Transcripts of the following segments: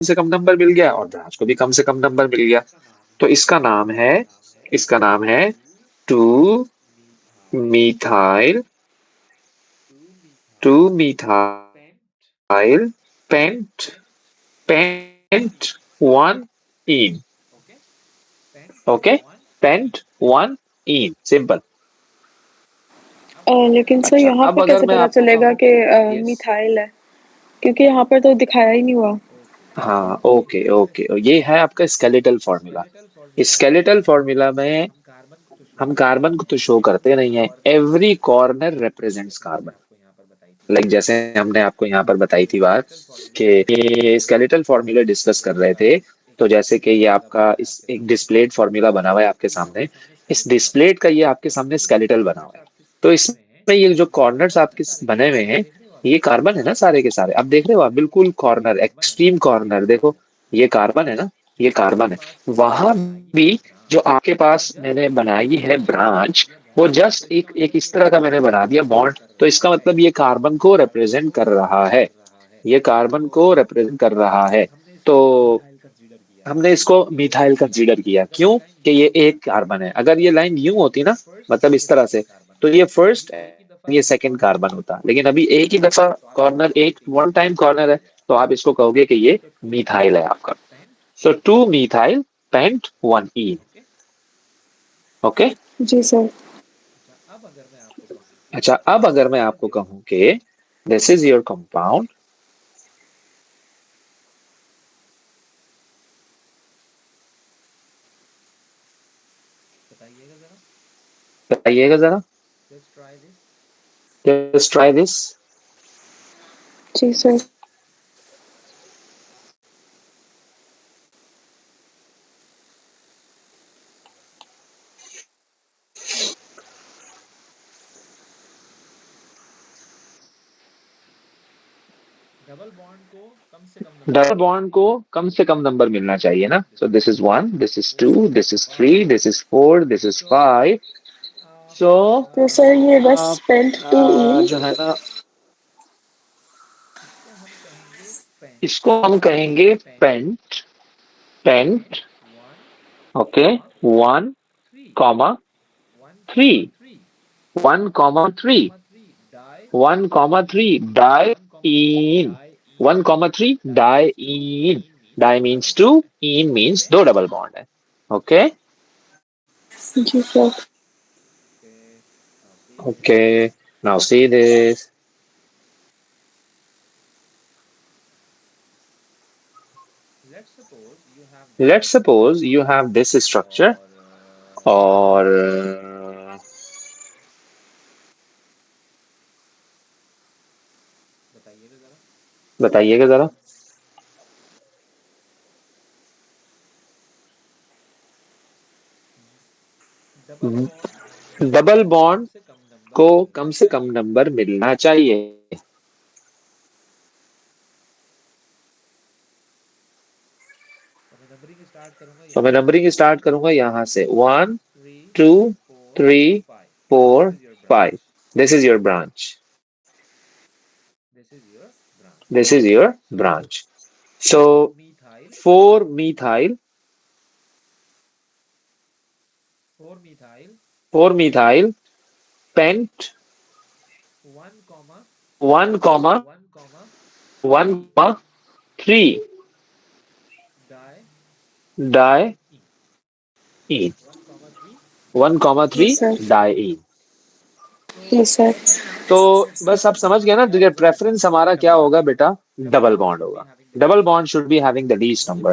से कम नंबर मिल गया और ब्रांच को भी कम से कम नंबर मिल गया। तो इसका नाम है two methyl two methyl pent pent one ene. Okay, pent one ene, simple. लेकिन सर अच्छा, यहाँ अब पे अगर कैसे मैं पता आपको चलेगा कहूँ, कि यस, मिथाइल है? क्योंकि यहाँ पर तो दिखाया ही नहीं हुआ। हाँ, ओके ओके, ये है आपका स्केलेटल फॉर्मूला। स्केलेटल फॉर्मूला में हम कार्बन को तो शो करते नहीं है, every corner represents carbon. Like जैसे हमने आपको यहाँ पर बताई थी बात कि ये स्केलेटल फॉर्मूला डिस्कस कर रहे थे। तो जैसे कि ये आपका इस एक डिस्प्लेड फॉर्मूला बना हुआ है आपके सामने, इस डिस्प्लेड का ये आपके सामने स्केलेटल बना हुआ है। तो इसमें ये जो कॉर्नर्स आपके बने हुए हैं, ये कार्बन है ना सारे के सारे। अब देख रहे हो आप, बिल्कुल कॉर्नर, एक्सट्रीम कॉर्नर देखो, ये कार्बन है ना, ये कार्बन है। वहां भी जो आपके पास मैंने बनाई है ब्रांच, वो जस्ट एक एक इस तरह का मैंने बना दिया बॉन्ड। तो इसका मतलब ये कार्बन को रिप्रेजेंट कर रहा है, ये कार्बन को रिप्रेजेंट कर रहा है। तो हमने इसको मिथाइल कंसीडर किया, क्यों? कि ये एक कार्बन है। अगर ये लाइन यूं होती ना, मतलब इस तरह से, तो ये फर्स्ट, ये सेकंड कार्बन होता। लेकिन अभी एक ही दफा कॉर्नर, एक वन टाइम कॉर्नर है, तो आप इसको कहोगे कि ये मिथाइल है आपका। सो टू मिथाइल पेंट वन ई। ओके। जी सर। अच्छा, अब अगर मैं आपको कहूं कि दिस इज योर कंपाउंड, बताइएगा जरा, जस्ट ट्राई दिस। जी सर। डबल बॉन्ड को कम से कम नंबर मिलना चाहिए ना। So this is one, this is two, this is three, this is four, this is five. So तो सर ये बस पेंट टू इन। जो है ना, इसको हम कहेंगे pent, pent. Okay, one comma three, one comma three, one comma three di ene, one comma three di ene. Di means two, ene means दो डबल बॉन्ड है। ओके जी sir. Okay, now see this. Let's suppose you have this structure, और बताइएगा जरा। Double bond को कम से कम नंबर मिलना चाहिए। तो मैं नंबरिंग स्टार्ट करूंगा यहां से, one two three four five. This is your branch, this is your branch. So four methyl, four methyl pent one comma one comma three di ene, one comma जी three sir. Di ene. जी sir. तो बस आप समझ गए ना, तो preference हमारा क्या होगा बेटा? डबल बॉन्ड होगा। Double bond should be having the least number.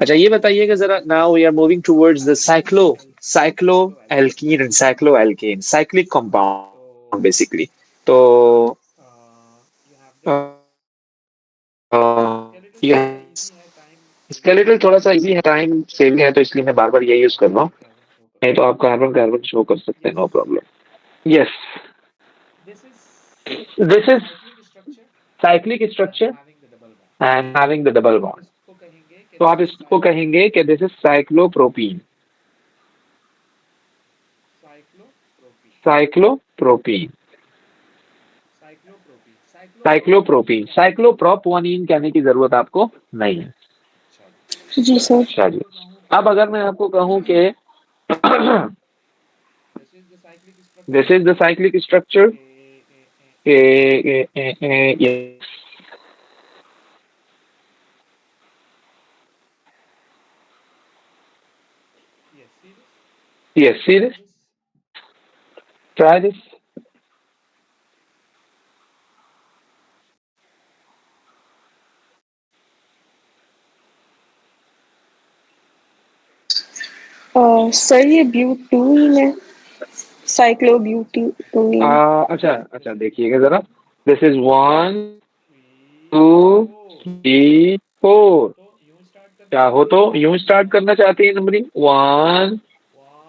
अच्छा, ये बताइएगा जरा, now we are moving towards the cyclo alkene and cyclo alkane, cyclic compound basically. तो ये स्केलेटल थोड़ा सा इजी है, टाइम सेविंग है, तो इसलिए मैं बार बार ये यूज कर रहा हूँ। नहीं तो आप कार्बन कार्बन शो कर सकते हैं, no problem. Yes, this is cyclic structure and having the double bond. तो आप इसको कहेंगे कि this is cyclopropene, cyclopropene, cyclopropene. Cycloprop one ene कहने की जरूरत आपको नहीं है। जी सर। अच्छा जी। अब अगर मैं आपको कहूं कि this is the cyclic structure, yes, see this, try this. Sir ये ब्यूटीन है, साइक्लो ब्यूटीन। अच्छा अच्छा, देखिएगा जरा। This is 1 2 3 4। क्या हो तो यूं स्टार्ट करना चाहती है नंबरिंग? वन,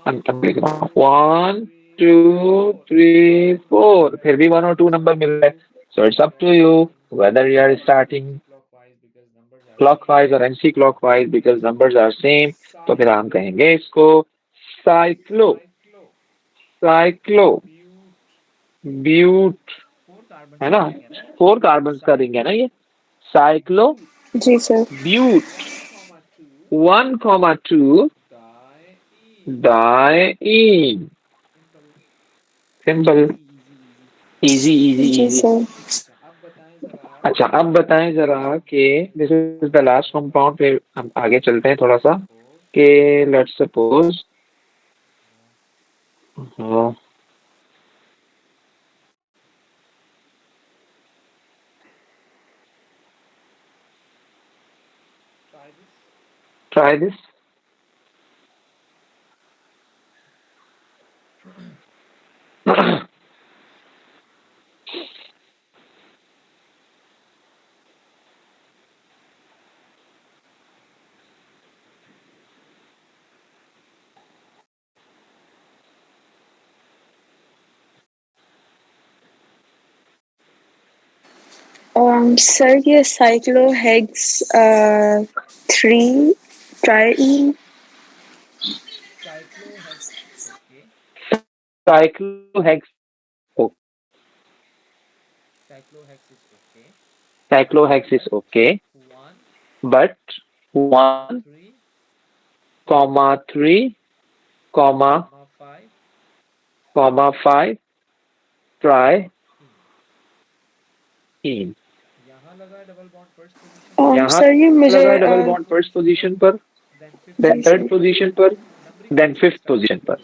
अंत लिख रहा हूँ, 1 2 3 4, फिर भी 1 और 2 नंबर मिल रहे। So it's up to you whether you are starting clockwise और anticlockwise because numbers are same. तो फिर हम कहेंगे इसको साइक्लो, साइक्लो ब्यूट, है ना? 4 कार्बन का रिंग है ना ये, साइक्लो जी sir. But. 1 2 diene. Simple, easy easy जी इजी। सर। अच्छा, अब बताएं जरा कि this is the last compound, फिर हम आगे चलते हैं थोड़ा सा कि let's suppose try this. Sir ये cyclohex 3 triene. Cyclohex, cyclohex is okay, but 1 3 5 triene. यहाँ सर ये मुझे लगा डबल बॉन्ड फर्स्ट पोजीशन पर, देन जी थर्ड सर। पोजीशन पर, देन फिफ्थ पोजीशन पर।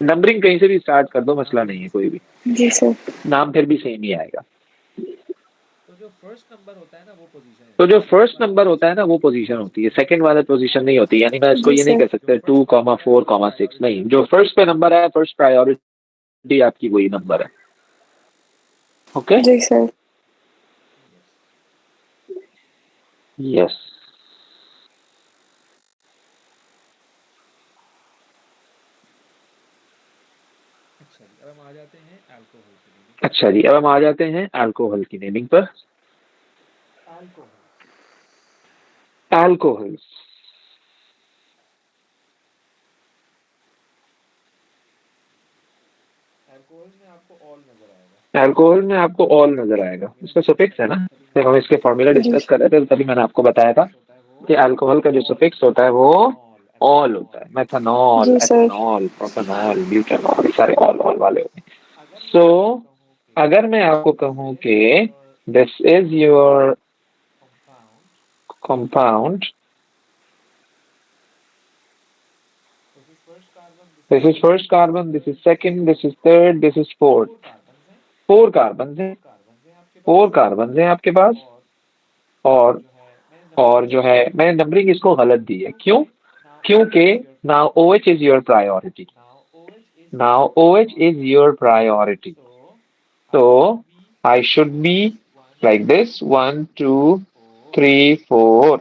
नंबरिंग कहीं से भी स्टार्ट कर दो, मसला नहीं है कोई भी, जी सर। नाम फिर भी सेम ही आएगा। तो जो फर्स्ट नंबर होता है ना वो पोजीशन होती है, सेकंड वाला पोजीशन नहीं होती। यानी मैं इसको जी ये नहीं सर। कह सकते 2 4 6, नहीं, जो फर्स्ट पे नंबर है, फर्स्ट प्रायोरिटी आपकी वही नंबर है। ओके, जी सर। यस। अच्छा जी, अब हम आ जाते हैं अल्कोहल की नेमिंग पर। अल्कोहल्स, अल्कोहल में आपको ऑल नजर आएगा, इसका सफिक्स है ना। जब हम इसके फॉर्मूला जी डिस्कस कर रहे थे तभी मैंने आपको बताया था कि अल्कोहल का जो सफिक्स होता है वो ऑल होता है। मेथनॉल, जी सर। एथनॉल, प्रोपेनॉल, ब्यूटेनॉल, सारे ऑल ऑल वाले होते हैं। सो अगर मैं आपको कहूं कि this is your compound, this is first carbon, this is second, this is third, this is fourth. 4 carbon है, 4 कार्बन है आपके पास। और जो है मैंने नंबरिंग इसको गलत दी है, क्यों? क्योंकि now OH is your priority, now OH is your priority. तो I should be like this 1 2 3 4।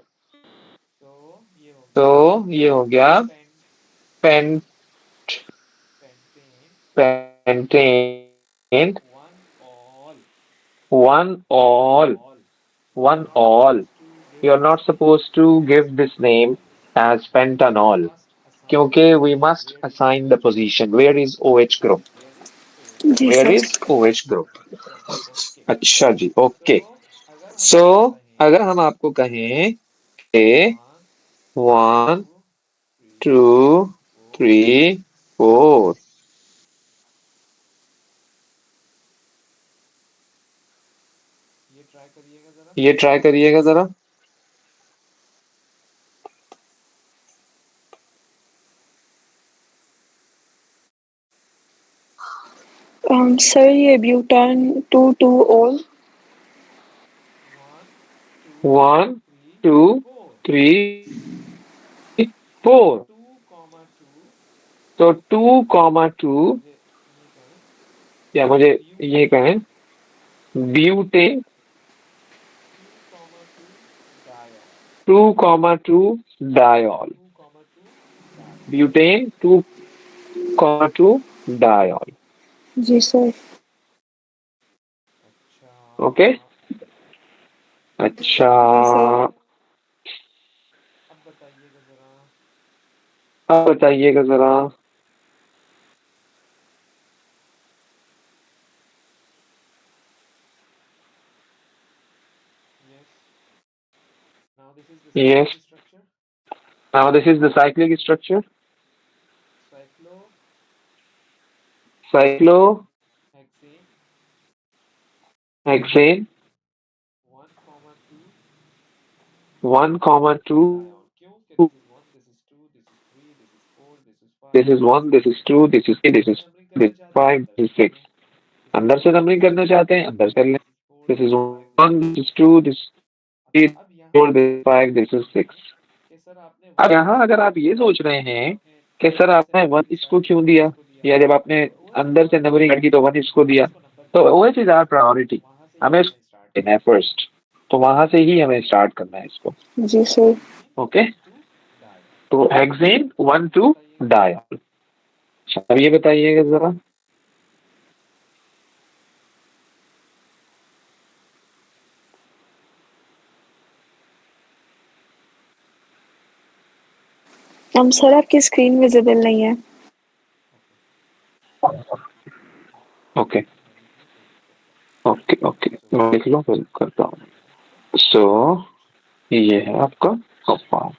तो ये हो गया pen, pentane, 1 all, 1 all। You are not supposed to give this name as pentanol क्योंकि we must assign the position where is OH group, जी where sir. is OH group। अच्छा जी, okay. सो अगर हम आपको कहें कि वन टू थ्री फोर। ये try करिएगा जरा। सर ये butane 2 2 ol. One two three four. तो टू कॉमा टू, या मुझे ये कहें butane, two comma two diol. Butane two comma two diol. जी सर। ओके। अच्छा, जी सर। अब बताइएगा जरा। Yes. Now this is the cyclic structure. Cyclohexane, 1 comma 2. This is 1, this is 2, this is 3, this is 5, this is 6. अंदर से numbering करना चाहते हैं अंदर कर लें। This is 1, this is 2, this 3, 4, this 5, this is 6। अब यहाँ अगर आप ये सोच रहे हैं कि सर आपने वन इसको क्यों दिया, या जब आपने अंदर से नंबरिंग की तो वन इसको दिया, तो ओएच इज आवर प्रायोरिटी, हमें इसको देना है फर्स्ट, तो वहां से ही हमें स्टार्ट करना है इसको। जी सर। ओके, तो हेक्सेन 1 2 डायल। अब ये बताइएगा जरा। सर आपकी स्क्रीन विजिबल नहीं है। ओके ओके ओके, मैं लिख लो फिर करता हूँ। सो ये है आपका कंपाउंड।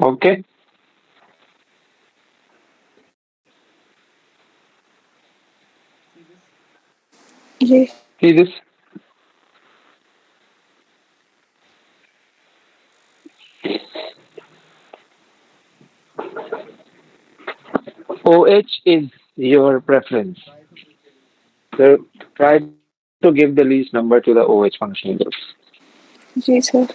ओके, जी। see this. OH is your preference. So try to give the least number to the OH functional group. जी सर।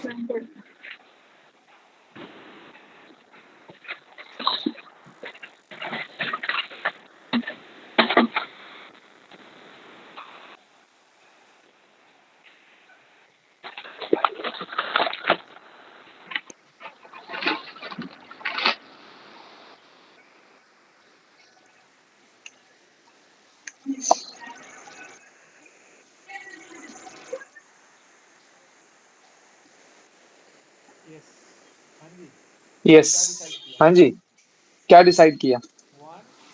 यस, हाँ जी, क्या डिसाइड किया?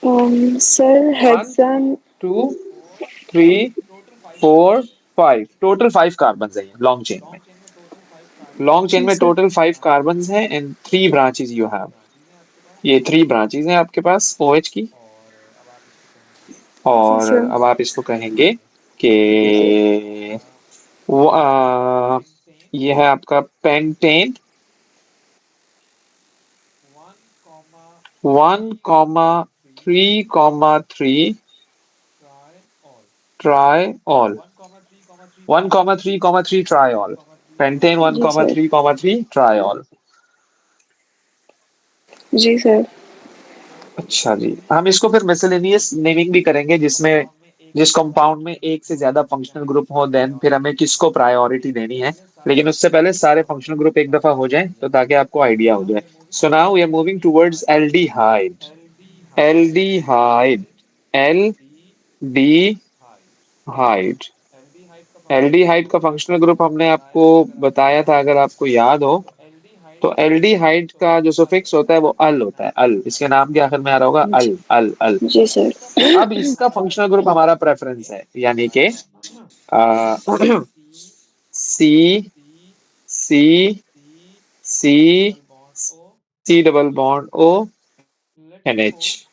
Sir one hexane. Two three four five, total 5 carbon है long chain में। Long chain जी में sir. Total 5 carbon है एंड 3 ब्रांचेज यू हैव। ये 3 ब्रांचेज हैं आपके पास OH की। जी और सर। अब आप इसको कहेंगे कि वो ये है आपका pentane 1 comma 3 comma 3 triol. 1 comma 3 comma 3 triol. Pentane one जी comma sir. Three comma three triol. जी सर। अच्छा जी, हम इसको फिर मिसलेनियस नेमिंग भी करेंगे, जिसमें जिस कंपाउंड में एक से ज्यादा फंक्शनल ग्रुप हो देन फिर हमें किसको प्रायोरिटी देनी है। लेकिन उससे पहले सारे फंक्शनल ग्रुप एक दफा हो जाएं तो ताकि आपको आइडिया हो जाए। So now we are moving towards aldehyde. Aldehyde, aldehyde. Aldehyde का फंक्शनल ग्रुप हमने आपको बताया था, अगर आपको याद हो। तो एल्डिहाइड का जो सुफिक्स होता है वो अल होता है, अल। इसके नाम के आखिर में आ रहा होगा जी, अल, अल, अल। जी सर। अब इसका फंक्शनल ग्रुप हमारा प्रेफरेंस है, यानी कि C, C, C, C double bond O, N H.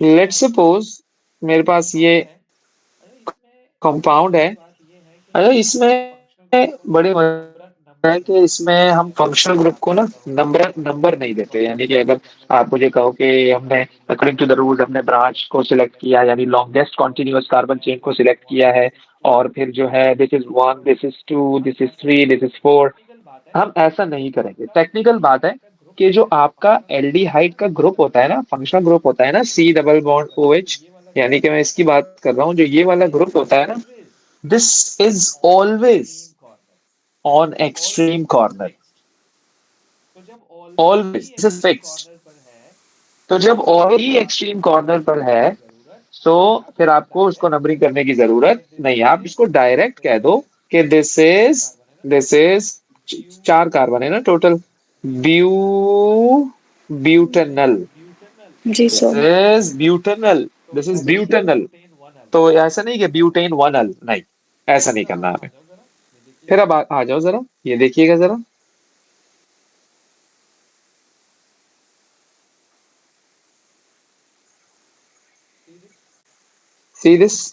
Let's suppose मेरे पास ये कंपाउंड है। अरे इसमें बड़े मजा है कि इसमें हम फंक्शनल ग्रुप को ना नंबर नंबर नहीं देते। यानी कि अगर आप मुझे कहो कि हमने अकॉर्डिंग टू द रूल हमने ब्रांच को सिलेक्ट किया, यानी लॉन्गेस्ट कॉन्टिन्यूअस कार्बन चेन को सिलेक्ट किया है, और फिर जो है this is one, this is two, this is three, this is four, हम ऐसा नहीं करेंगे। टेक्निकल बात है कि जो आपका एल्डिहाइड का ग्रुप होता है ना, फंक्शनल ग्रुप होता है ना, C double bond O H, यानी कि मैं इसकी बात कर रहा हूँ, जो ये वाला ग्रुप होता है ना, this is always on extreme corner, always, this is fixed. तो जब और ही एक्सट्रीम कॉर्नर पर है, तो फिर आपको उसको नंबरिंग करने की जरूरत नहीं। आप इसको डायरेक्ट कह दो कि दिस इज चार कार्बन है ना टोटल, ब्यू ब्यूटेनल, जी this sir. Is butanal, this is butanal. तो ऐसा नहीं कि ब्यूटेन वन अल, नहीं, ऐसा नहीं करना हमें। फिर अब आ जाओ जरा, ये देखिएगा जरा, सी दिस,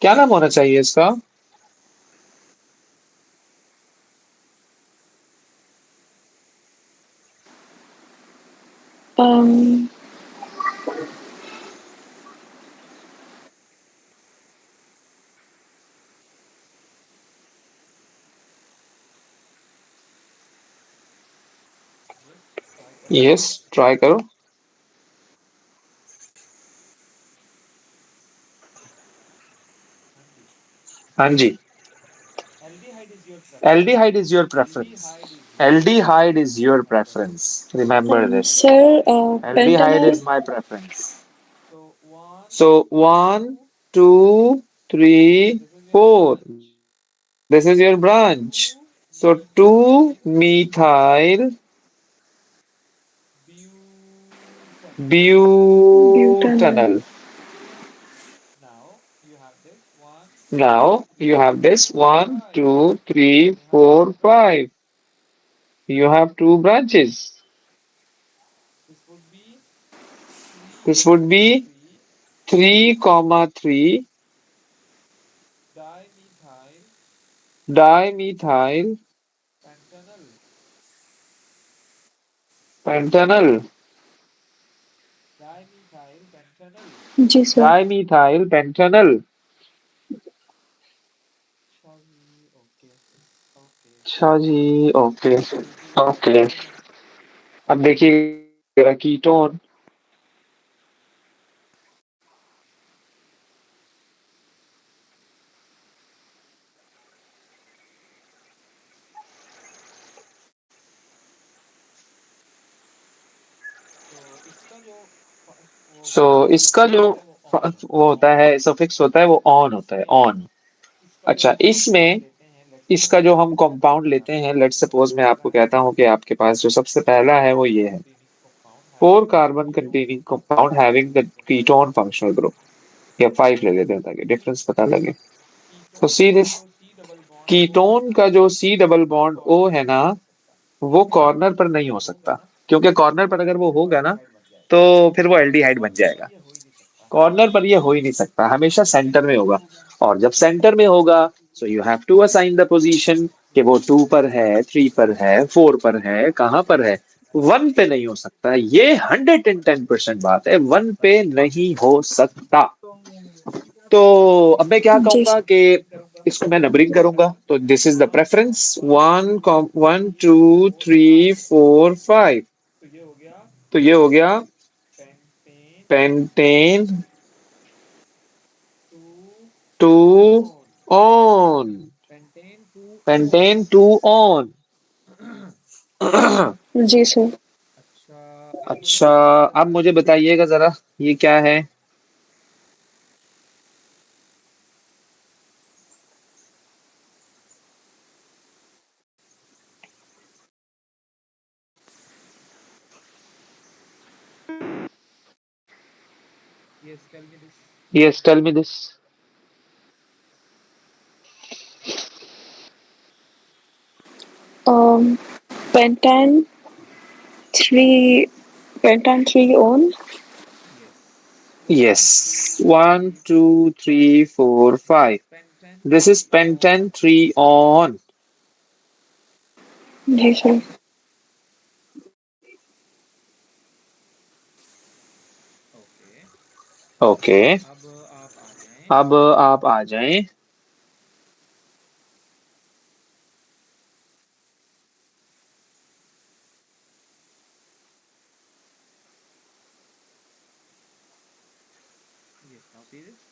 क्या नाम होना चाहिए इसका? Um, यस, ट्राई करो। हाँ जी, aldehyde is your preference. Aldehyde is your preference. Remember this. sir, Aldehyde pentanol. is my preference. So one, two, three, four. This is your branch. So two methyl Butanol. butanol. Now you have this one, two, three, four, five. You have two branches. This would be 3 comma 3 dimethyl pentanol, ji sir. dimethyl pentanol। अच्छा जी, okay, okay. अब देखिए ketone. सो इसका जो वो होता है, suffix होता है, वो ऑन होता है, ऑन। अच्छा, इसमें इसका जो हम कंपाउंड लेते हैं, लेट्स सपोज मैं आपको कहता हूँ कि आपके पास जो सबसे पहला है वो ये है, 4 carbon containing compound having the ketone functional group, या 5 ले लेते हैं ताकि डिफरेंस पता लगे। तो सी दिस, कीटोन का जो सी डबल बॉन्ड ओ है ना, वो कॉर्नर पर नहीं हो सकता, क्योंकि कॉर्नर पर अगर वो होगा ना, तो फिर वो एल्डिहाइड बन जाएगा। कॉर्नर पर ये हो ही नहीं सकता, हमेशा सेंटर में होगा। और जब सेंटर में होगा, so you have to assign the position, कि वो 2 पर है, 3 पर है, 4 पर है, कहां पर है। 1 पे नहीं हो सकता, ये 110% बात है, 1 पे नहीं हो सकता। तो अब मैं क्या जी कहूंगा सर। कि इसको मैं नंबरिंग करूंगा, तो this is the preference, one, one, two, three, four, five. तो ये हो गया pentane two one, pentane two one. जी सर। अच्छा, अब मुझे बताइएगा जरा, ये क्या है? Yes, tell me this. Um, Pentan 3, Pentan 3 on. Yes. One, two, three, four, five. This is Penten 3 on. जी सर. ओके. अब आप आ जाएं.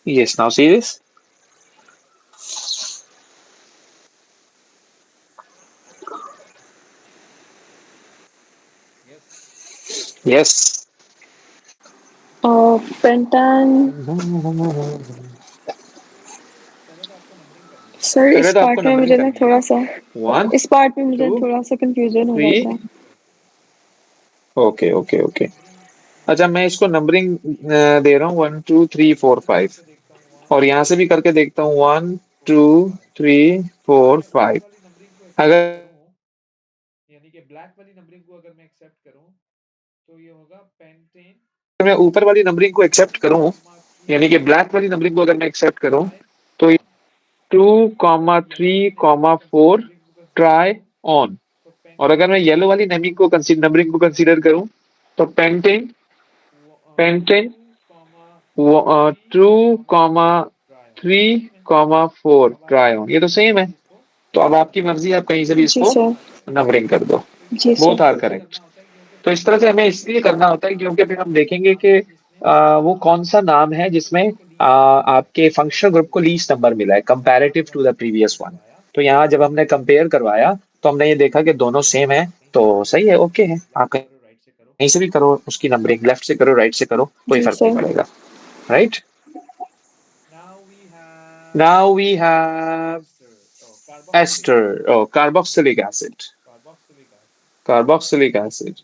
Yes, now see this. Yes. Pentan. Sir पहले इस तो आपको पार्ट में नंबरिंग मुझे ना करनी है. थोड़ा सा, वन, इस पार्ट में मुझे टू, थोड़ा सा कंफ्यूजन हो थ्री. जाता है. Okay okay okay. अच्छा, मैं इसको नंबरिंग दे रहा हूँ. One, two, three, four, five. और यहाँ से भी करके देखता हूँ. One, two, three, four, five. अगर मैं ऊपर वाली नंबरिंग को एक्सेप्ट करूं, यानी कि ब्लैक वाली नंबरिंग को अगर मैं एक्सेप्ट करूं, तो 2, 3, 4 ट्राई ऑन. और अगर मैं येलो वाली नंबरिंग को कंसीडर करूं, तो पेंटिंग पेंटिंग 2, 3, 4 ट्राई ऑन. ये तो सेम है. तो अब आपकी मर्जी, आप कहीं से भी जी इसको सर. नंबरिंग कर दो. जी सर. Both are correct. तो इस तरह से हमें इसलिए करना होता है क्योंकि फिर हम देखेंगे कि वो कौन सा नाम है जिसमें आपके फंक्शनल ग्रुप को लीस्ट नंबर मिला है comparative to the previous one. तो यहाँ जब हमने कंपेयर करवाया, तो हमने ये देखा कि दोनों सेम है. तो सही है, ओके है. आप कहीं से भी करो उसकी नंबरिंग, लेफ्ट से करो, राइट से करो, कोई जी फर्क नहीं सर. पड़ेगा. Right. Now we have ester. Carboxylic acid. Carboxylic acid.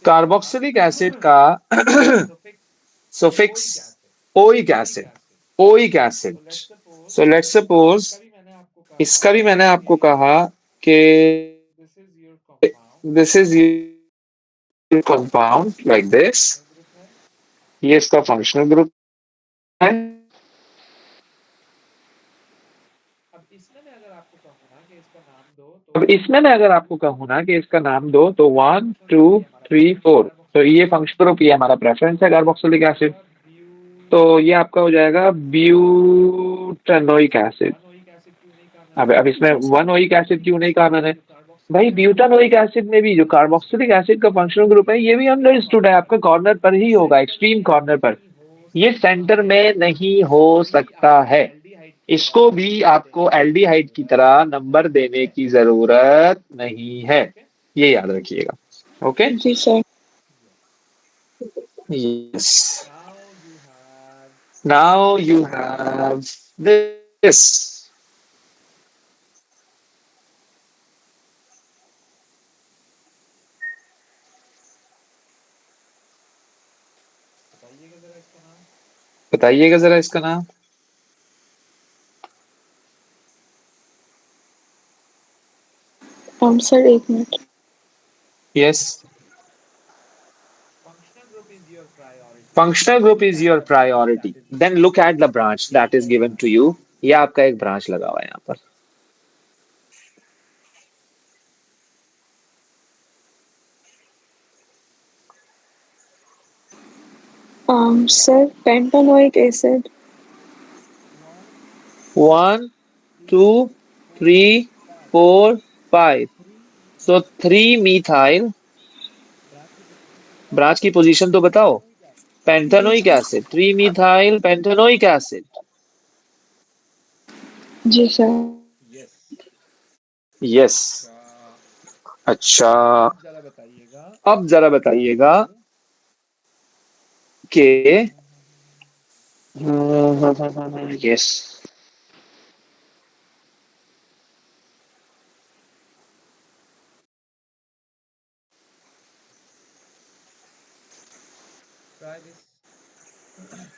Carboxylic acid का suffix oic acid. Oic acid. So let's suppose, इसका भी मैंने आपको कहा कि this is your compound like this. ये इसका फंक्शनल ग्रुप है. अब इसमें मैं अगर आपको कहूँ ना कि इसका नाम दो, तो वन, टू, थ्री, फोर. तो ये फंक्शनल ग्रुप, ये हमारा प्रेफरेंस है कार्बोक्सिलिक एसिड. तो ये आपका हो जाएगा ब्यूटानोइक एसिड. अब इसमें जी सर. वन ओइक एसिड क्यों नहीं कहा मैंने? भाई ब्यूटानोइक एसिड में भी जो कार्बोक्सिलिक एसिड का फंक्शनल ग्रुप है, ये भी अंडरस्टूड है, आपका कॉर्नर पर ही होगा, एक्सट्रीम कॉर्नर पर. ये सेंटर में नहीं हो सकता है. इसको भी आपको एल्डिहाइड की तरह नंबर देने की जरूरत नहीं है. ये याद रखिएगा. ओके. जी sir. Yes. Now you have this. बताइएगा जरा इसका नाम. सर एक minute. Yes. Functional group is your priority. Then look at the branch that is given to you. ये आपका एक ब्रांच लगा हुआ है यहाँ पर. Sir pentanoic acid. One, two, three, four, five. So three methyl. Branch की पोजीशन तो बताओ. जी pentanoic sir. Acid, three methyl pentanoic acid. जी सर. यस. अच्छा, अब जरा बताइएगा कि यस।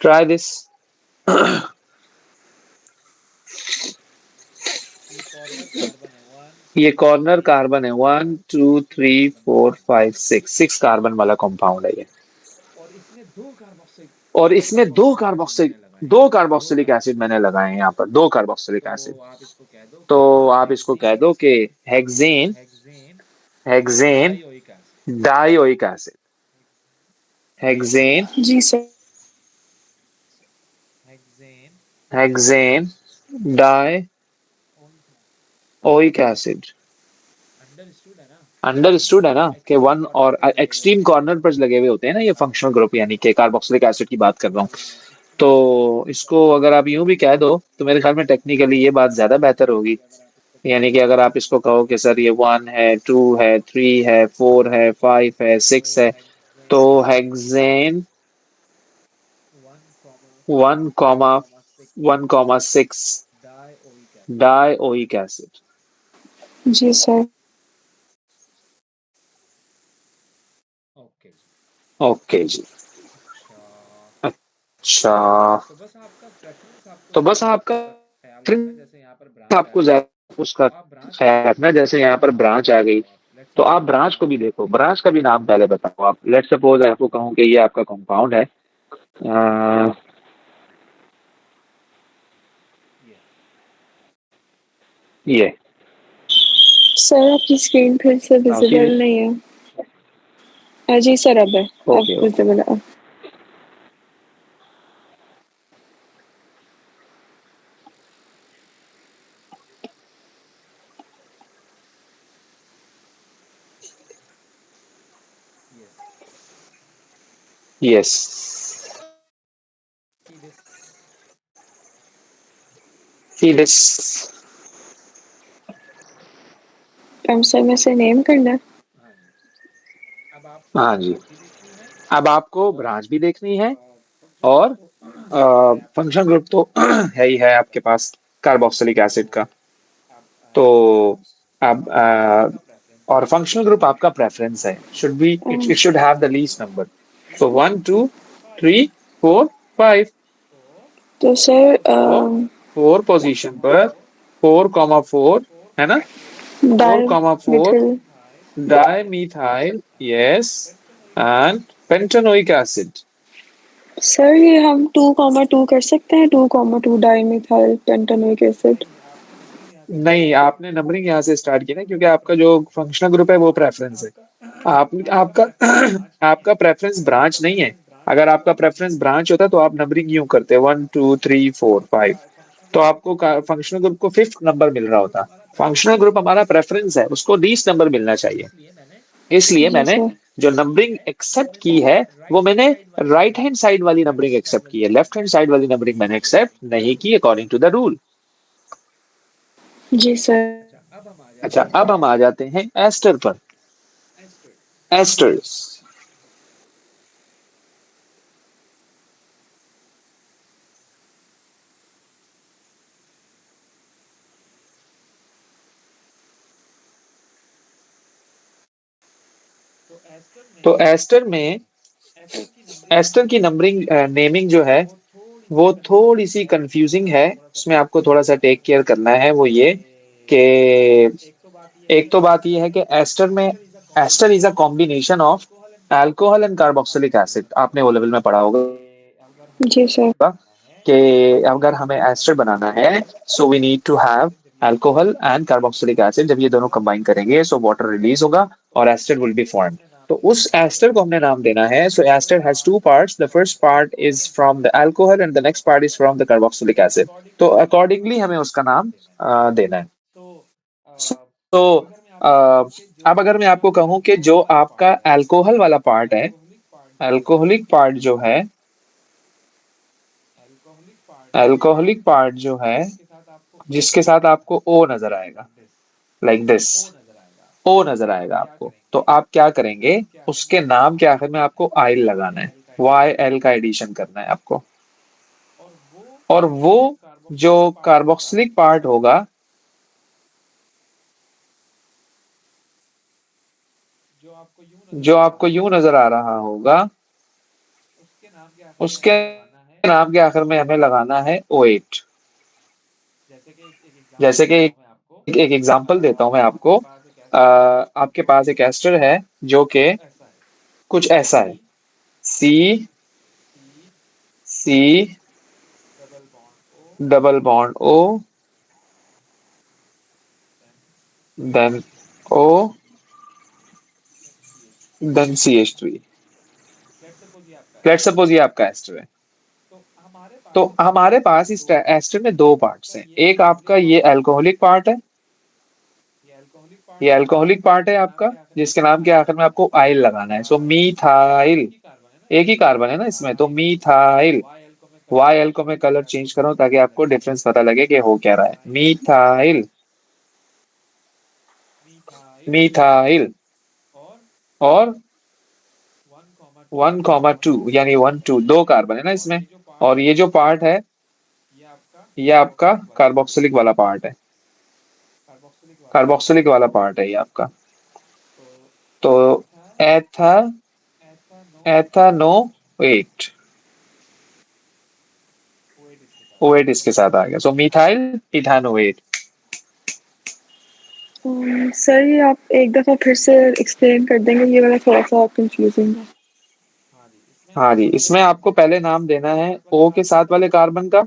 Try this. ये कॉर्नर कार्बन है, 1 2 3 4 5 6, 6 कार्बन वाला कंपाउंड है ये। और इसमें दो कार्बोक्सिलिक एसिड मैंने लगाए हैं, यहाँ पर दो कार्बोक्सिलिक एसिड। तो आप इसको कह दो कि hexane, hexane dioic acid, hexane, जी sir. Hexane dioic acid. Understood है ना कि वन और एक्सट्रीम कॉर्नर पर लगे हुए होते हैं ना ये फंक्शनल ग्रुप, यानी कि कार्बोक्सिलिक एसिड की बात कर रहा हूँ। तो इसको अगर आप यूं भी कह दो तो मेरे ख्याल में टेक्निकली ये बात ज्यादा बेहतर होगी। यानी कि अगर आप इसको कहो कि सर ये 1 है 2 है 3 है 4 है 5 है 6 है, तो हेक्सेन 1 1 6 डाइओइक एसिड। जी सर। ओके जी। अच्छा, तो बस आपका आपको ज्यादा उसका ख्याल रखना। जैसे यहाँ पर ब्रांच आ गई, तो आप ब्रांच को भी देखो, ब्रांच का भी नाम पहले बताओ आप। लेट सपोज आपको कहूँ कि ये आपका कंपाउंड है, अ, ये। सर आपकी स्क्रीन फिर से फिर विजिबल नहीं है। जी सर, अब है। अब ओके ओके। विजिबल है। यस। सीरियस। सर में से नेम करना है। हाँ जी। अब आपको ब्रांच भी देखनी है, और फंक्शन ग्रुप तो है ही है आपके पास कार्बोक्सिलिक एसिड का। तो अब और फंक्शनल ग्रुप आपका प्रेफरेंस है, should be it um, it should have the least number. सो 1 2 3 4 5। तो सर तो 4 पोजीशन पर 4 4 है ना, 4 4 dimethyl. Dimethyl, yes, and pentanoic acid. Sir ये हम 2,2 कर सकते हैं, 2,2 डाइमिथाइल पेंटानोइक एसिड। नहीं, आपने नंबरिंग यहाँ से स्टार्ट की ना, क्योंकि आपका जो फंक्शनल ग्रुप है वो प्रेफरेंस है। आप आपका आपका प्रेफरेंस ब्रांच नहीं है। अगर आपका प्रेफरेंस ब्रांच होता तो आप नंबरिंग यूं करते 1 2 3 4 5, तो आपको फंक्शनल ग्रुप को फिफ्थ नंबर मिल रहा होता। फंक्शनल ग्रुप हमारा प्रेफरेंस है, उसको लीस्ट नंबर मिलना चाहिए। इसलिए जी मैंने सर। जो नंबरिंग एक्सेप्ट की है वो मैंने राइट हैंड साइड वाली नंबरिंग एक्सेप्ट की है, लेफ्ट हैंड साइड वाली नंबरिंग मैंने एक्सेप्ट नहीं की अकॉर्डिंग टू द रूल। जी सर। अच्छा, अब हम आ जाते हैं एस्टर पर। एस्टर्स। तो एस्टर में, एस्टर की नंबरिंग नेमिंग जो है वो थोड़ी सी कंफ्यूजिंग है। उसमें आपको थोड़ा सा टेक केयर करना है, वो ये कि एक तो बात ये है कि एस्टर में, ester is a combination of alcohol and carboxylic acid. आपने वो लेवल में पढ़ा होगा जी सर। कि अगर हमें एस्टर बनाना है, so we need to have alcohol and carboxylic acid. जब ये दोनों कंबाइन करेंगे सो वाटर रिलीज होगा और एस्टर विल बी फॉर्म्ड। तो उस एस्टर को हमने नाम देना है। So ester has two parts, the first part is from the alcohol and the next part is from the carboxylic acid. तो अकॉर्डिंगली हमें उसका नाम देना है। तो अब अगर मैं आपको कहूं कि जो आपका अल्कोहल वाला पार्ट है, अल्कोहलिक पार्ट जो है, अल्कोहलिक पार्ट जो है जिसके साथ आपको ओ नजर आएगा, लाइक दिस, ओ नजर आएगा आपको, तो आप क्या करेंगे, उसके नाम के आखिर में आपको आइल लगाना है, वाई एल का एडिशन करना है आपको। और वो जो कार्बोक्सिलिक पार्ट होगा, जो आपको यूं नजर आ रहा होगा, उसके नाम के आखिर में हमें लगाना है OH। जैसे कि एक एग्जांपल देता हूं मैं आपको। आपके पास एक एस्टर है जो कि कुछ ऐसा है, C C double bond O, then O, then CH3। Let suppose ये आपका एस्टर है। तो हमारे पास इस एस्टर में दो पार्ट्स हैं। एक आपका ये अल्कोहलिक पार्ट है, ये अल्कोहलिक पार्ट है आपका, जिसके नाम के आखिर में आपको आइल लगाना है। सो मीथाइल, एक ही कार्बन है ना इसमें, तो मीथाइल। वाई एल को मैं कलर चेंज कर रहा हूं ताकि आपको डिफरेंस पता लगे कि हो क्या रहा है। Methyl, methyl. और 1,2, यानी 1 2 दो कार्बन है ना इसमें। और ये जो पार्ट है, ये आपका कार्बोक्सिलिक वाला पार्ट है, कार्बोक्सिलिक वाला पार्ट है ये आपका। तो एथा एथानोएट, ओएट इसके साथ आ गया। सो मिथाइल इथानोएट। सर ये आप एक दफ़ा फिर से एक्सप्लेन कर देंगे, ये वाला थोड़ा सा कंफ्यूजिंग है। हाँ जी, इसमें आपको पहले नाम देना है O के साथ वाले कार्बन का।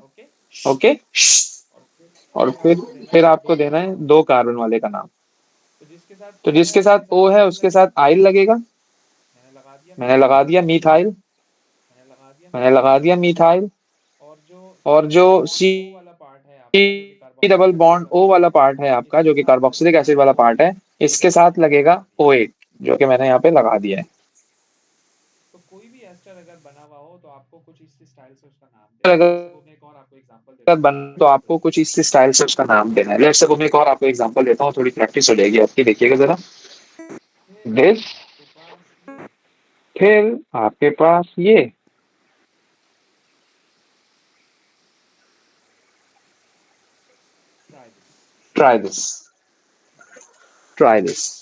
ओके। और फिर आपको देना है दो कार्बन वाले का नाम। तो जिसके साथ O है उसके साथ आइल लगेगा। मैंने लगा दिया मीथाइल, मैंने लगा दिया मीथाइल। और जो सी डबल बॉन्ड O वाला पार्ट है आपका, जो कि कार्बोक्सिलिक एसिड वाला पार्ट है, इसके साथ लगेगा OH, जो कि मैंने यहाँ पे लगा दिया है। अगर बन तो आपको कुछ इस स्टाइल से उसका नाम देना है। लेट्स सपोज मैं एक और आपको एग्जांपल देता हूँ, थोड़ी प्रैक्टिस हो जाएगी आपकी। देखिएगा जरा। दिस, फिर आपके पास ये। Try this, try this.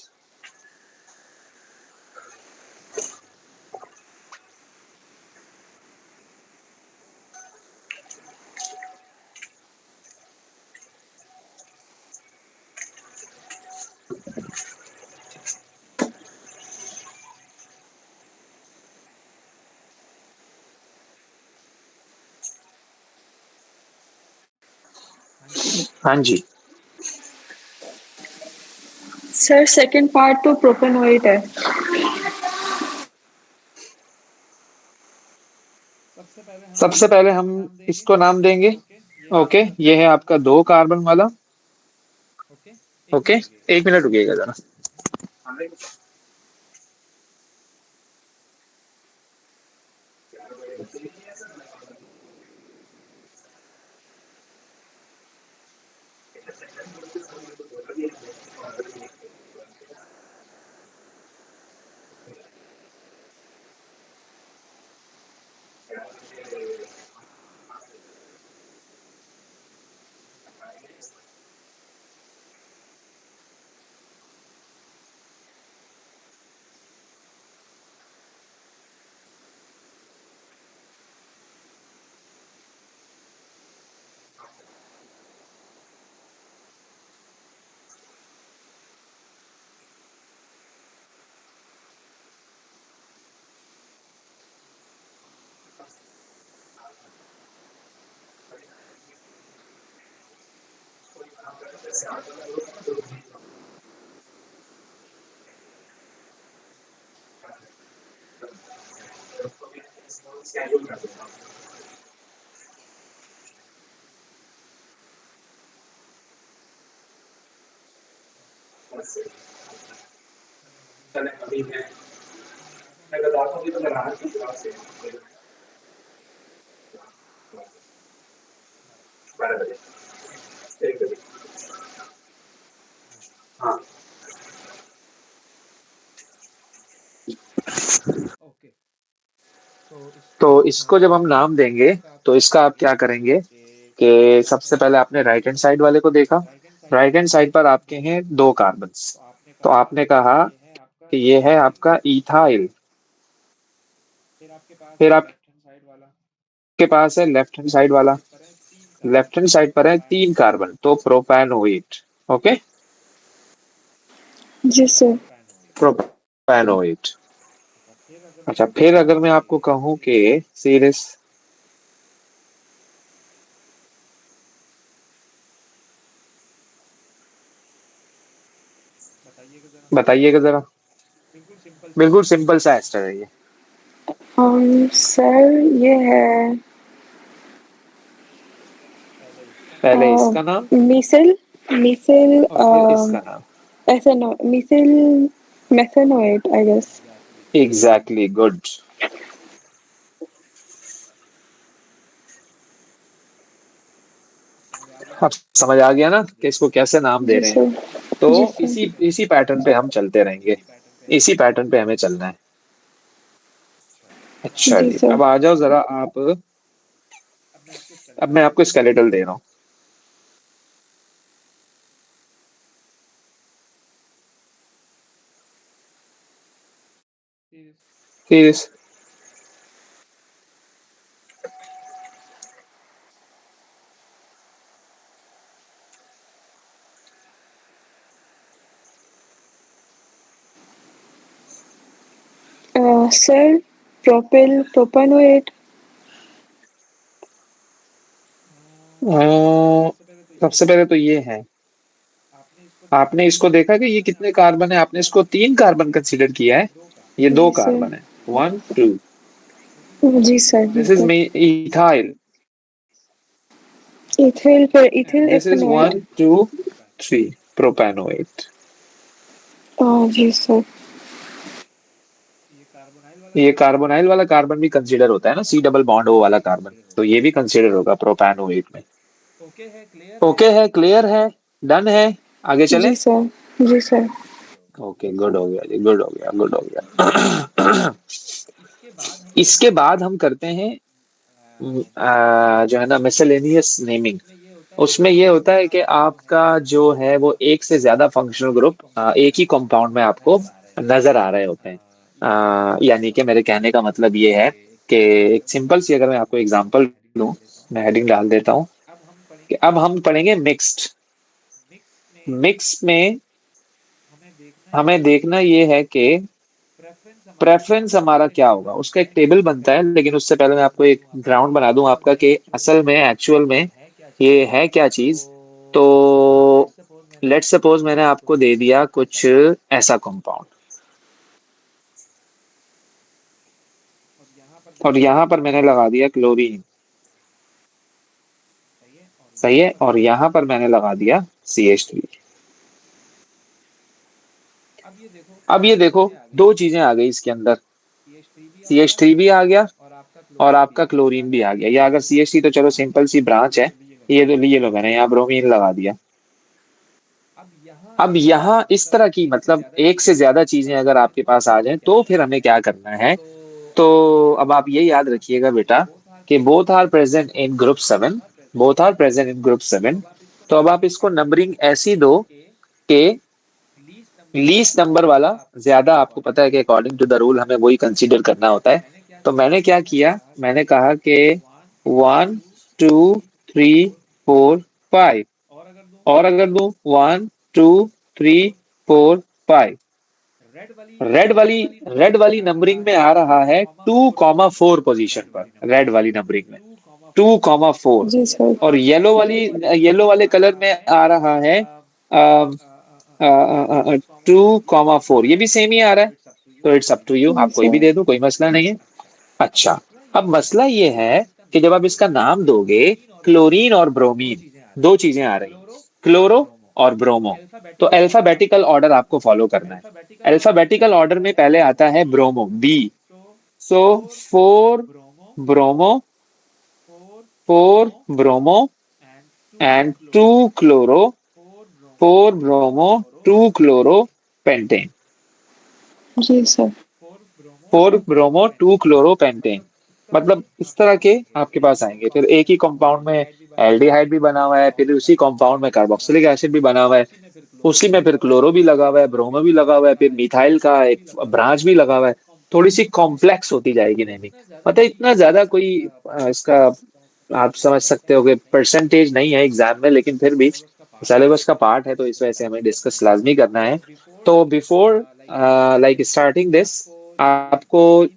हाँ जी। सर सेकंड पार्ट तो प्रोपेनोइट है। सबसे पहले हम इसको नाम देंगे। ओके, ये है आपका दो कार्बन वाला। ओके, एक मिनट रुकिएगा जरा। तो इसको जब हम नाम देंगे तो इसका आप क्या करेंगे, कि सबसे पहले आपने राइट हैंड साइड वाले को देखा। राइट हैंड साइड पर आपके हैं दो कार्बन्स। तो आपने कहा कि ये है आपका इथाइल। फिर आपके पास है लेफ्ट हैंड साइड वाला। लेफ्ट हैंड साइड पर है तीन कार्बन, तो प्रोपैनोएट। ओके, जी सर। प्रोपैनोएट। अच्छा, फिर अगर मैं आपको कहूं कि सीरिस, बताइएगा जरा। बिल्कुल सिंपल सा एस्टर है ये। सर ये है पहले इसका नाम मिसल मिसल और फिर इसका नाम। Ethno misal मेथेनोएट I guess. Exactly, good. अब समझ आ गया ना कि इसको कैसे नाम दे जी रहे हैं। सर। तो जी सर। इसी इसी पैटर्न पे हम चलते रहेंगे। इसी पैटर्न पे हमें चलना है। अच्छा जी जी, सर। अब आ जाओ जरा आप। अब मैं आपको स्केलेटल दे रहा हूँ। फिर सर प्रोपिल प्रोपेनोएट। सबसे पहले तो ये है, आपने इसको देखा कि ये कितने कार्बन है? आपने इसको तीन कार्बन कंसीडर किया है। ये दो जी सर। कार्बन है, वन टू। जी सर दिस इज बिल्कुल। मी इथाइल। इथिल पर and ethyl this is ethanoate. One two three, propanoate. जी सर। ये कार्बोनाइल वाला कार्बन भी कंसीडर होता है ना, सी डबल बॉन्ड ओ वाला कार्बन, तो ये भी कंसीडर होगा प्रोपैनोएट में। ओके है, क्लियर है, डन है। आगे चलें। जी सर। जी सर। ओके, गुड हो गया जी, गुड हो गया, गुड हो गया। इसके बाद हम करते हैं जो है ना मिसलेनियस नेमिंग। उसमें ये होता है कि आपका जो है वो एक से ज्यादा फंक्शनल ग्रुप एक ही कंपाउंड में आपको नजर आ रहे होते हैं। यानी कि मेरे कहने का मतलब ये है कि एक सिंपल सी अगर मैं आपको एग्जांपल दूं, मैं हेडिंग डाल देता हूं कि अब हम पढ़ेंगे मिक्स्ड। मिक्स में हमें देखना ये है कि प्रेफरेंस हमारा क्या होगा। उसका एक टेबल बनता है, लेकिन उससे पहले मैं आपको एक ग्राउंड बना दूं आपका कि असल में एक्चुअल में ये है क्या चीज। तो लेट्स सपोज मैंने आपको दे दिया कुछ ऐसा कंपाउंड, और यहां पर मैंने लगा दिया क्लोरीन। सही है, और यहां पर मैंने लगा दिया CH3। अब ये देखो, दो चीजें आ गई इसके अंदर। CH3 भी आ गया और आपका क्लोरीन भी आ गया। या अगर CH3 तो चलो सिंपल सी ब्रांच है, ये लो मैंने यहाँ ब्रोमीन लगा दिया। अब यहाँ इस तरह की मतलब एक से ज्यादा चीजें अगर आपके पास आ जाएं तो फिर हमें क्या करना है। तो अब आप ये याद रखिएगा बेटा कि both are present in group 7। Both are present in group 7। तो अब आप इसको नंबरिंग ऐसी दो कि लीस्ट नंबर वाला ज्यादा, आपको पता है कि अकॉर्डिंग टू द रूल हमें वही कंसीडर करना होता है। तो मैंने क्या किया, मैंने कहा कि 1 2 3 4 5। और अगर दूं 1 2 3 4 5। रेड वाली नंबरिंग में आ रहा है 2,4 पोजीशन पर। रेड वाली नंबरिंग में 2,4। जी सर। और येलो वाले कलर में आ रहा है 2,4। ये भी सेम ही आ रहा है। तो इट्स अप टू यू, जी आप कोई भी सर। दे दो, कोई मसला नहीं है। अच्छा, अब मसला ये है कि जब आप इसका नाम दोगे, क्लोरीन और ब्रोमीन दो चीजें आ रही, क्लोरो और ब्रोमो। तो अल्फाबेटिकल ऑर्डर आपको फॉलो करना है। अल्फाबेटिकल ऑर्डर में पहले आता है bromo, B। So 4 bromo, 4 bromo and 2 chloro, 4 bromo, 2 chloro pentane. जी सर। 4 bromo 2 chloro pentane. मतलब इस तरह के आपके पास आएंगे। फिर एक ही कंपाउंड में एल्डिहाइड भी बना हुआ है, फिर उसी कंपाउंड में कार्बोक्सिलिक एसिड भी बना हुआ है, उसी में फिर क्लोरो भी लगा हुआ है, ब्रोमो भी लगा हुआ है, फिर मिथाइल का एक ब्रांच भी लगा हुआ है। थोड़ी सी कॉम्प्लेक्स होती जाएगी नेमिंग। मतलब इतना ज्यादा कोई इसका आप समझ सकते हो कि परसेंटेज नहीं है एग्जाम में, लेकिन फिर भी सिलेबस का पार्ट है तो इस वजह से हमें डिस्कस लाजमी करना है। तो बिफोर लाइक स्टार्टिंग दिस, आपको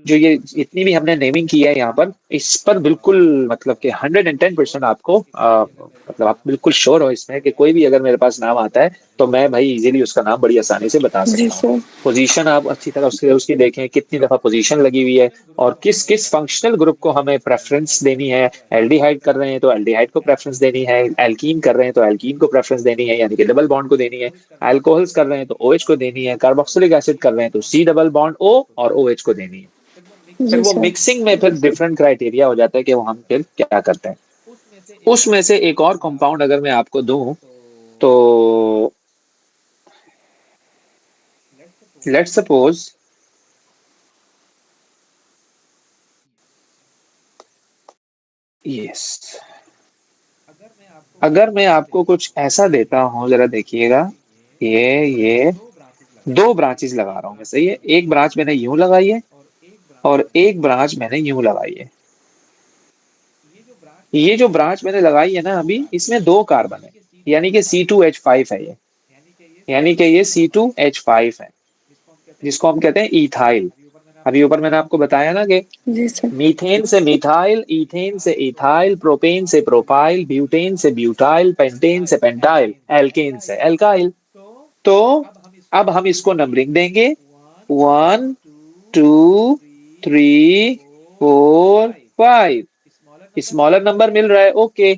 जो ये जितनी भी हमने नेमिंग की है यहाँ पर, इस पर बिल्कुल मतलब कि 110% आपको मतलब आप बिल्कुल श्योर हो इसमें कि कोई भी अगर मेरे पास नाम आता है तो मैं भाई इजीली उसका नाम बड़ी आसानी से बता जी सकता हूँ। सर। पोजीशन आप अच्छी तरह उसकी उसकी देखें, कितनी दफा पोजीशन लगी हुई है, और किस किस फंक्शनल ग्रुप को हमें प्रेफरेंस देनी है। एल्डिहाइड कर रहे हैं तो एल्डिहाइड को प्रेफरेंस देनी है, एल्कीन कर रहे हैं तो एल्कीन को प्रेफरेंस देनी है, यानी कि डबल बॉन्ड को देनी है। अल्कोहल्स कर रहे हैं तो OH को देनी है, कार्बोक्सिलिक एसिड कर रहे हैं तो C डबल बॉन्ड O और OH को देनी है। फिर जी वो सर। मिक्सिंग में फिर डिफरेंट क्राइटेरिया हो जाता है कि वो हम फिर क्या करते हैं। उसमें से एक और कंपाउंड अगर मैं आपको दूं तो लेट्स सपोज, यस, अगर मैं आपको कुछ ऐसा देता हूं, जरा देखिएगा। ये दो ब्रांचेस लगा रहा हूं मैं, सही है। एक ब्रांच मैंने यूं लगाई है और एक ब्रांच मैंने यूं लगाई है। ये जो ब्रांच मैंने लगाई है ना अभी, इसमें दो कार्बन है, यानी कि C2H5 है ये, यानी कि ये C2H5 है, जिसको हम कहते हैं इथाइल। अभी ऊपर मैंने आपको बताया ना कि जी सर। मीथेन से मिथाइल, इथेन से इथाइल, प्रोपेन से प्रोपाइल, ब्यूटेन से ब्यूटाइल, पेंटेन से पेंटाइल, एल्केन से एल्काइल। तो अब हम इसको नंबरिंग देंगे, 1 2 3 4 5। स्मॉलर नंबर मिल रहा है, ओके।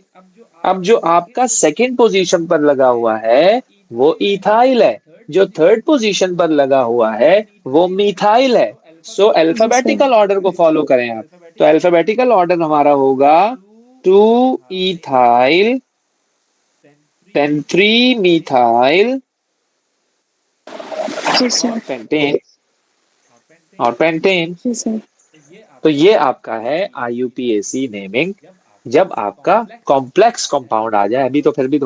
अब जो आपका सेकंड पोजीशन पर लगा हुआ है वो इथाइल है, जो थर्ड पोजीशन पर लगा हुआ है वो मिथाइल है। सो जी सर। अल्फाबेटिकल ऑर्डर को फॉलो करें आप। तो अल्फाबेटिकल ऑर्डर हमारा होगा 2 इथाइल, देन 3 मिथाइल, जी सर। पेंटेन और पेंटेन। जी सर। तो ये आपका है IUPAC नेमिंग। जब आपका कॉम्प्लेक्स कंपाउंड आ जाए, अभी तो फिर भी थोड़ा